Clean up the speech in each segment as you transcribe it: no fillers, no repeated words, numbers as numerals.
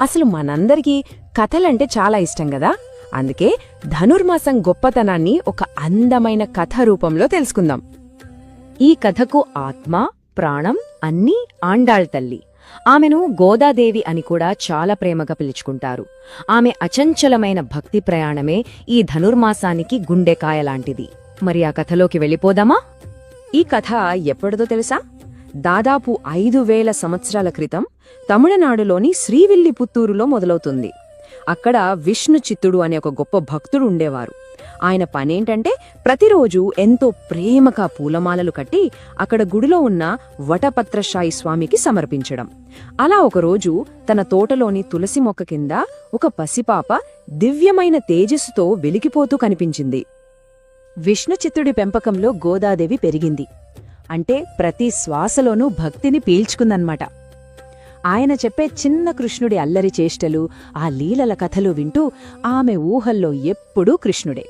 అసలు మనందరికీ కథలంటే చాలా ఇష్టం కదా. అందుకే ధనుర్మాసం గొప్పతనాన్ని ఒక అందమైన కథ రూపంలో తెలుసుకుందాం. ఈ కథకు ఆత్మ, ప్రాణం అన్నీ ఆండాళ్ తల్లి. ఆమెను గోదాదేవి అని కూడా చాలా ప్రేమగా పిలుచుకుంటారు. ఆమె అచంచలమైన భక్తి ప్రయాణమే ఈ ధనుర్మాసానికి గుండెకాయలాంటిది. మరి ఆ కథలోకి వెళ్ళిపోదామా? ఈ కథ ఎప్పటిదో తెలుసా? దాదాపు 5000 సంవత్సరాల క్రితం తమిళనాడులోని శ్రీవిల్లిపుత్తూరులో మొదలవుతుంది. అక్కడ విష్ణు చిత్తుడు అనే ఒక గొప్ప భక్తుడు ఉండేవారు. ఆయన పనేంటంటే ప్రతిరోజు ఎంతో ప్రేమగా పూలమాలలు కట్టి అక్కడ గుడిలో ఉన్న వటపత్రశాయి స్వామికి సమర్పించడం. అలా ఒకరోజు తన తోటలోని తులసి మొక్క కింద ఒక పసిపాప దివ్యమైన తేజస్సుతో వెలిగిపోతూ కనిపించింది. విష్ణుచిత్తుడి పెంపకంలో గోదాదేవి పెరిగింది. అంటే ప్రతి శ్వాసలోనూ భక్తిని పీల్చుకుందన్నమాట. ఆయన చెప్పే చిన్న కృష్ణుడి అల్లరి చేష్టలు, ఆ లీలల కథలు వింటూ ఆమె ఊహల్లో ఎప్పుడూ కృష్ణుడే.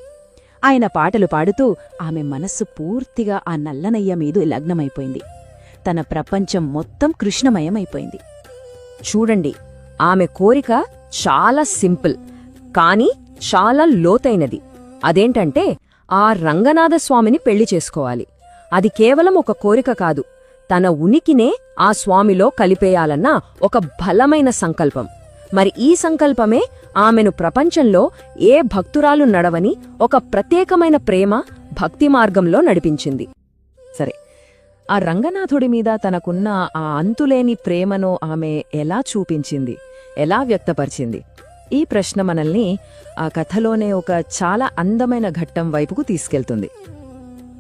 ఆయన పాటలు పాడుతూ ఆమె మనస్సు పూర్తిగా ఆ నల్లనయ్య మీద లగ్నమైపోయింది. తన ప్రపంచం మొత్తం కృష్ణమయమైపోయింది. చూడండి, ఆమె కోరిక చాలా సింపుల్, కాని చాలా లోతైనది. అదేంటంటే ఆ రంగనాథస్వామిని పెళ్లి చేసుకోవాలి. అది కేవలం ఒక కోరిక కాదు, తన ఉనికినే ఆ స్వామిలో కలిపేయాలన్న ఒక బలమైన సంకల్పం. మరి ఈ సంకల్పమే ఆమెను ప్రపంచంలో ఏ భక్తురాలు నడవని ఒక ప్రత్యేకమైన ప్రేమ, భక్తి మార్గంలో నడిపించింది. సరే, ఆ రంగనాథుడి మీద తనకున్న ఆ అంతులేని ప్రేమను ఆమె ఎలా చూపించింది, ఎలా వ్యక్తపరిచింది? ఈ ప్రశ్న మనల్ని ఆ కథలోనే ఒక చాలా అందమైన ఘట్టం వైపుకు తీసుకెళ్తుంది.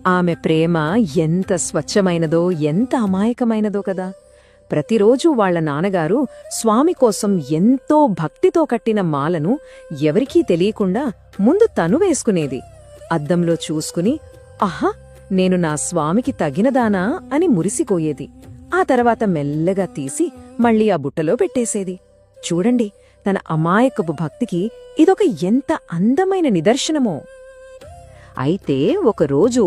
ఆమె ప్రేమ ఎంత స్వచ్ఛమైనదో, ఎంత అమాయకమైనదో కదా. ప్రతిరోజూ వాళ్ల నాన్నగారు స్వామి కోసం ఎంతో భక్తితో కట్టిన మాలను ఎవరికీ తెలియకుండా ముందు తను వేసుకునేది. అద్దంలో చూసుకుని, ఆహా, నేను నా స్వామికి తగినదానా అని మురిసిపోయేది. ఆ తర్వాత మెల్లగా తీసి మళ్లీ ఆ బుట్టలో పెట్టేసేది. చూడండి, తన అమాయకపు భక్తికి ఇదొక ఎంత అందమైన నిదర్శనమో. అయితే ఒకరోజు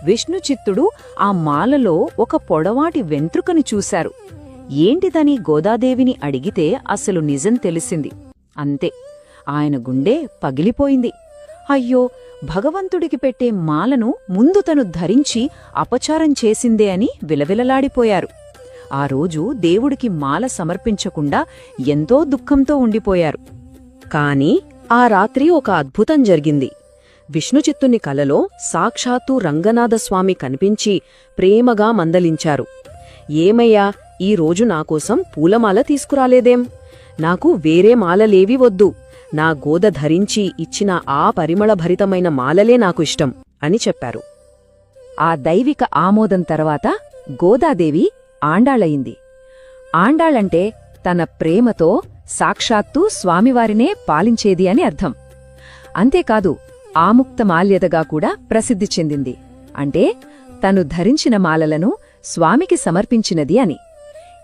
విష్ణుచిత్తుడు ఆ మాలలో ఒక పొడవాటి వెంట్రుకని చూశారు. ఏంటిదని గోదాదేవిని అడిగితే అసలు నిజం తెలిసింది. అంతే, ఆయన గుండె పగిలిపోయింది. అయ్యో, భగవంతుడికి పెట్టే మాలను ముందు తను ధరించి అపచారం చేసిందే అని విలవిలలాడిపోయారు. ఆ రోజు దేవుడికి మాల సమర్పించకుండా ఎంతో దుఃఖంతో ఉండిపోయారు. కాని ఆ రాత్రి ఒక అద్భుతం జరిగింది. విష్ణుచిత్తుని కలలో సాక్షాత్తు రంగనాథస్వామి కనిపించి ప్రేమగా మందలించారు. ఏమయ్యా, ఈ రోజు నాకోసం పూలమాల తీసుకురాలేదేం? నాకు వేరే మాలలేవి వద్దు, నా గోద ధరించి ఇచ్చిన ఆ పరిమళభరితమైన మాలలే నాకు ఇష్టం అని చెప్పారు. ఆ దైవిక ఆమోదం తర్వాత గోదాదేవి ఆండాళయింది. ఆండాళంటే తన ప్రేమతో సాక్షాత్తు స్వామివారినే పాలించేది అని అర్థం. అంతేకాదు, ఆముక్తమాల్యతగా కూడా ప్రసిద్ధి చెందింది. అంటే తను ధరించిన మాలలను స్వామికి సమర్పించినది అని.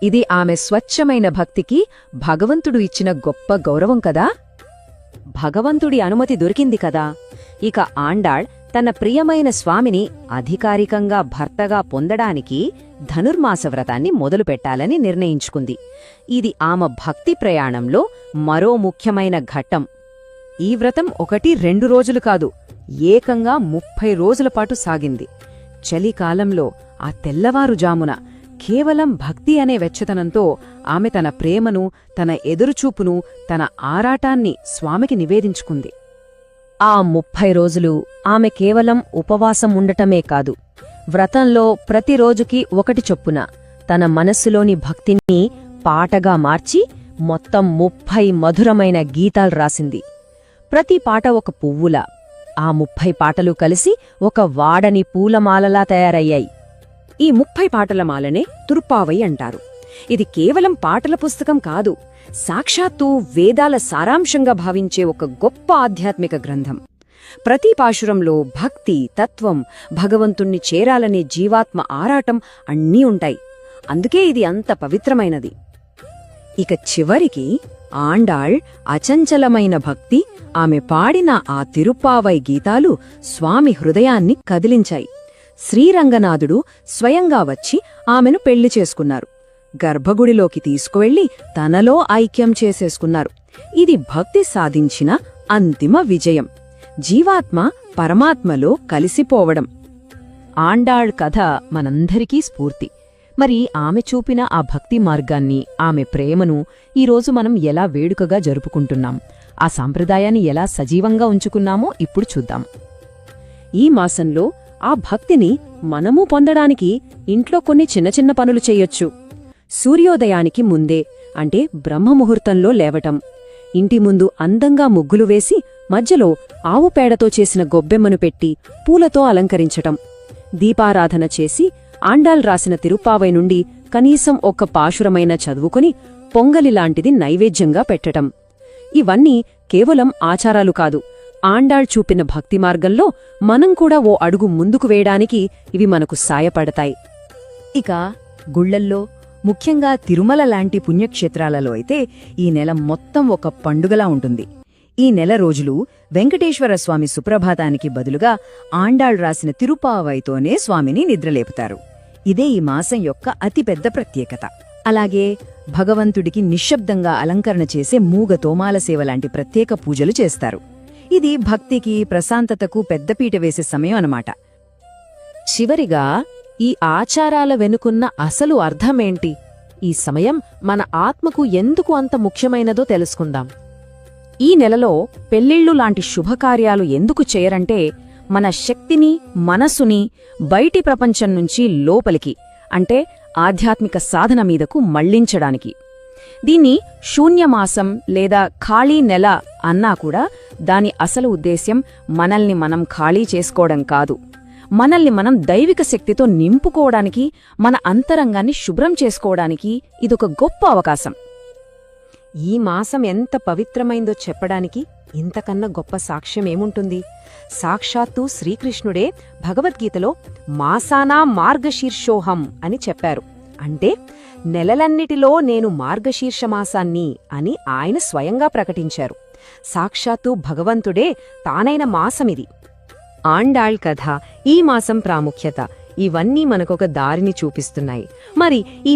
ఇది ఆమె స్వచ్ఛమైన భక్తికి భగవంతుడు ఇచ్చిన గొప్ప గౌరవం కదా. భగవంతుడి అనుమతి దొరికింది కదా. ఇక ఆండాళ్ తన ప్రియమైన స్వామిని అధికారికంగా భర్తగా పొందడానికి ధనుర్మాస వ్రతాన్ని మొదలుపెట్టాలని నిర్ణయించుకుంది. ఇది ఆమె భక్తి ప్రయాణంలో మరో ముఖ్యమైన ఘట్టం. ఈ వ్రతం 1-2 రోజులు కాదు, ఏకంగా 30 రోజుల పాటు సాగింది. చలికాలంలో ఆ తెల్లవారుజామున కేవలం భక్తి అనే వెచ్చతనంతో ఆమె తన ప్రేమను, తన ఎదురుచూపును, తన ఆరాటాన్ని స్వామికి నివేదించుకుంది. ఆ 30 రోజులు ఆమె కేవలం ఉపవాసం ఉండటమే కాదు, వ్రతంలో ప్రతిరోజుకి ఒకటి చొప్పున తన మనస్సులోని భక్తిని పాటగా మార్చి మొత్తం 30 మధురమైన గీతాలు రాసింది. ప్రతి పాట ఒక పువ్వులా, ఆ 30 పాటలు కలిసి ఒక వాడని పూలమాలలా తయారయ్యాయి. ఈ 30 పాటల మాలనే తుర్పావై అంటారు. ఇది కేవలం పాటల పుస్తకం కాదు, సాక్షాత్తు వేదాల సారాంశంగా భావించే ఒక గొప్ప ఆధ్యాత్మిక గ్రంథం. ప్రతి పాశురంలో భక్తి, తత్వం, భగవంతుణ్ణి చేరాలనే జీవాత్మ ఆరాటం అన్నీ ఉంటాయి. అందుకే ఇది అంత పవిత్రమైనది. ఇక చివరికి ఆండాళ్ అచంచలమైన భక్తి, ఆమె పాడిన ఆ తిరుప్పావై గీతాలు స్వామి హృదయాన్ని కదిలించాయి. శ్రీరంగనాథుడు స్వయంగా వచ్చి ఆమెను పెళ్లి చేసుకున్నారు. గర్భగుడిలోకి తీసుకువెళ్లి తనలో ఐక్యం చేసేసుకున్నారు. ఇది భక్తి సాధించిన అంతిమ విజయం, జీవాత్మ పరమాత్మలో కలిసిపోవడం. ఆండాళ్ కథ మనందరికీ స్ఫూర్తి. మరి ఆమె చూపిన ఆ భక్తి మార్గాన్ని, ఆమె ప్రేమను ఈరోజు మనం ఎలా వేడుకగా జరుపుకుంటున్నాం, ఆ సాంప్రదాయాన్ని ఎలా సజీవంగా ఉంచుకున్నామో ఇప్పుడు చూద్దాం. ఈ మాసంలో ఆ భక్తిని మనమూ పొందడానికి ఇంట్లో కొన్ని చిన్న చిన్న పనులు చెయ్యొచ్చు. సూర్యోదయానికి ముందే, అంటే బ్రహ్మముహూర్తంలో లేవటం, ఇంటి ముందు అందంగా ముగ్గులు వేసి మధ్యలో ఆవు పేడతో చేసిన గొబ్బెమ్మను పెట్టి పూలతో అలంకరించటం, దీపారాధన చేసి ఆండాళ్ రాసిన తిరుప్పావై నుండి కనీసం ఒక్క పాశురమైన చదువుకుని పొంగలిలాంటిది నైవేద్యంగా పెట్టటం. ఇవన్నీ కేవలం ఆచారాలు కాదు, ఆండాళ్ చూపిన భక్తి మార్గంలో మనం కూడా ఓ అడుగు ముందుకు వేయడానికి ఇవి మనకు సాయపడతాయి. ఇక గుళ్లల్లో, ముఖ్యంగా తిరుమల లాంటి పుణ్యక్షేత్రాలలో అయితే ఈ నెల మొత్తం ఒక పండుగలా ఉంటుంది. ఈ నెల రోజులు వెంకటేశ్వర స్వామి సుప్రభాతానికి బదులుగా ఆండాళ్ రాసిన తిరుప్పావైతోనే స్వామిని నిద్రలేపుతారు. ఇదే ఈ మాసం యొక్క అతిపెద్ద ప్రత్యేకత. అలాగే భగవంతుడికి నిశ్శబ్దంగా అలంకరణ చేసే మూగ తోమాల సేవ లాంటి ప్రత్యేక పూజలు చేస్తారు. ఇది భక్తికి, ప్రశాంతతకు పెద్దపీట వేసే సమయం అన్నమాట. చివరిగా ఈ ఆచారాల వెనుకున్న అసలు అర్థమేంటి, ఈ సమయం మన ఆత్మకు ఎందుకు అంత ముఖ్యమైనదో తెలుసుకుందాం. ఈ నెలలో పెళ్ళిళ్ళు లాంటి శుభకార్యాలు ఎందుకు చేయరంటే, మన శక్తిని, మనసుని బయటి ప్రపంచం నుంచి లోపలికి, అంటే ఆధ్యాత్మిక సాధన మీదకు మళ్లించడానికి. దీన్ని శూన్యమాసం లేదా ఖాళీ నెల అన్నా కూడా దాని అసలు ఉద్దేశ్యం మనల్ని మనం ఖాళీ చేసుకోవడం కాదు, మనల్ని మనం దైవిక శక్తితో నింపుకోవడానికి, మన అంతరంగాన్ని శుభ్రం చేసుకోవడానికి ఇదొక గొప్ప అవకాశం. ఈ మాసం ఎంత పవిత్రమైందో చెప్పడానికి ఇంతకన్నా గొప్ప సాక్ష్యమేముంటుంది? సాక్షాత్తు శ్రీకృష్ణుడే భగవద్గీతలో మాసానా మార్గశీర్షోహం అని చెప్పారు. అంటే నెలలన్నిటిలో నేను మార్గశీర్షమాసాన్ని అని ఆయన స్వయంగా ప్రకటించారు. సాక్షాత్తు భగవంతుడే తానైన మాసమిది. ఆండాళ్ కథ, ఈ మాసం ప్రాముఖ్యత, ఇవన్నీ మనకొక దారిని చూపిస్తున్నాయి. మరి ఈ